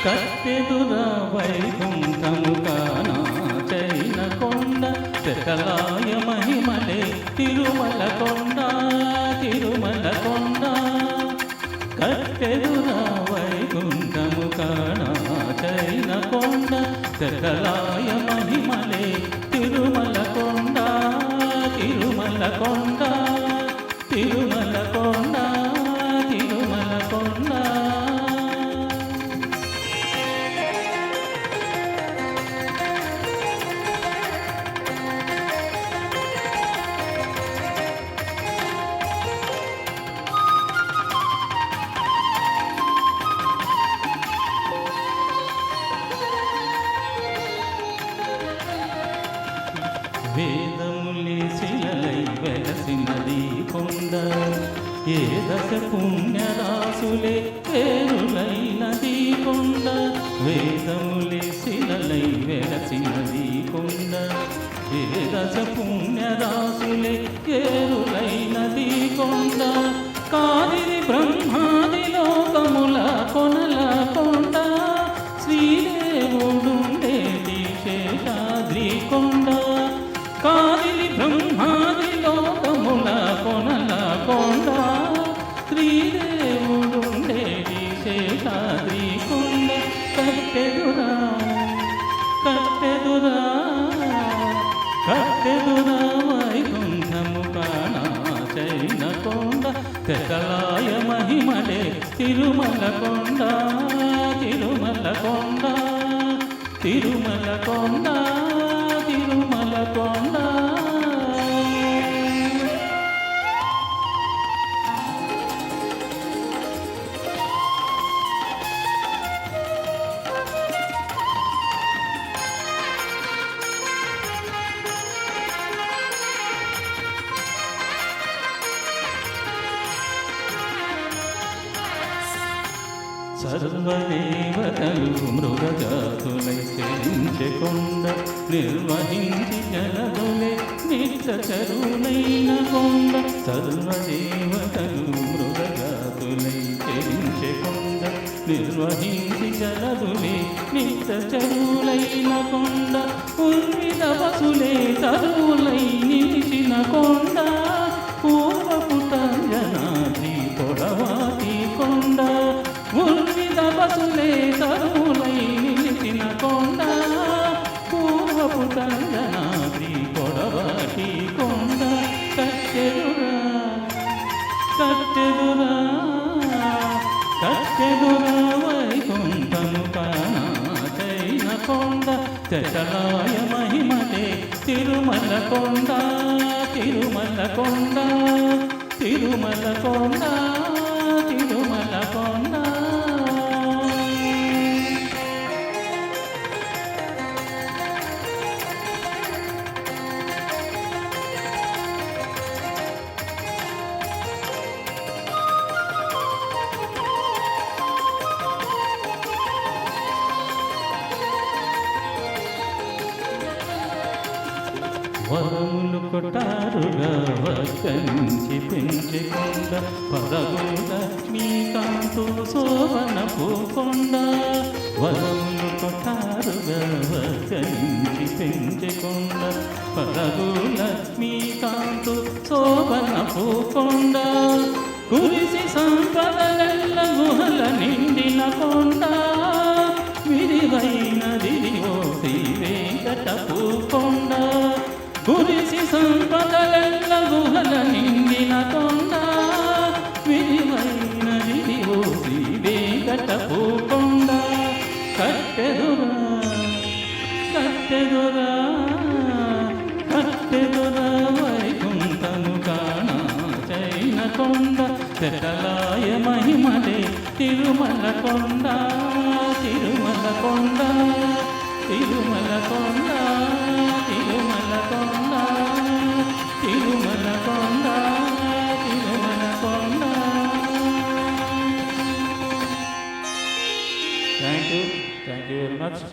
కట్టెదురా వైకుంఠము కానా చైన కొండ శకలాయ మహిమలే తిరుమల కొండ తిరుమల కొండ కట్టెదురా వైకుంఠము కానా చైన కొండ శకలాయ మహిమలే తిరుమల కొండ తిరుమల కొండ తిరుమల కొండ తిరుమల కొండ వేదములి శిలలై వెలసినది కొండ ఏ దశ పుణ్యరాసులే పేరులైనది కొండ వేదములి శిలలై వెలసినది కొండ ఏ దశ పుణ్యరాసులే పేరులైనది కొండ కాదిరి బ్రహ్మాది లోకముల కొనల కొండ శ్రీదేవుడుండేది శేషాద్రి కొండ కాదిరి బ్రహ్మాది లోకముల కొనల కొండ శ్రీదేవుడుండేది శేషాద్రి కొండ కట్టెదురా కట్టెదురా కట్టెదురా వైకుంఠము కానా చైన కొండ శకలాయ మహిమలే తిరుమల కొండ తిరుమల కొండ తిరుమల కొండ తిరుమల కొండ సర్వదేవతలు మృగజాతులై చెలించె కొండ నిర్వహించి జలదులే నిత్యచరులైన కొండ సర్వదేవతలు మృగజాతులై చెలించె కొండ నిర్వహించి జలదులే నిత్యచరులైన కొండ ఉర్విద వసులే తరువులై నిలిచిన కొండ పూర్వపుటంజనాద్రి పొడవాటి కొండ ఉర్విద వసులే తరువులై నిలిచిన కొండ పూర్వపుటంజనాద్రి పొడవాటి కొండ కట్టెదురా కట్టెదురా కట్టెదురా వైకుంఠము కానా చైన కొండ శకలాయ మహిమలే తిరుమల కొండ తిరుమల కొండ తిరుమల కొండ తిరుమల కొండ వరములు కొటారుగా వర్షించి పెంచికొండ పరగుల లక్ష్మీకాంతు శోభన పూకొండ వరములు కొటారుగా వర్షించి పెంచికొండ పరగుల లక్ష్మీకాంతు శోభన పూకొండ కురిసి సంపదలెల్ల గుహల నిండిన కొండ విరివైనది ఓ శ్రీ వెంకటపు కొండ కురిసి సంపదలెల్ల గుహల నిండిన కొండ విరివైనది ఓ శ్రీ వెంకటపు కొండ కట్టెదురా కట్టెదురా కట్టెదురా వైకుంఠము కానా చైన కొండ శకలాయ మహిమలే తిరుమల కొండ తిరుమల కొండ తిరుమల కొండ తిరుమల కొండ తిరుమల కొండ తిరుమల కొండ. Thank you very much.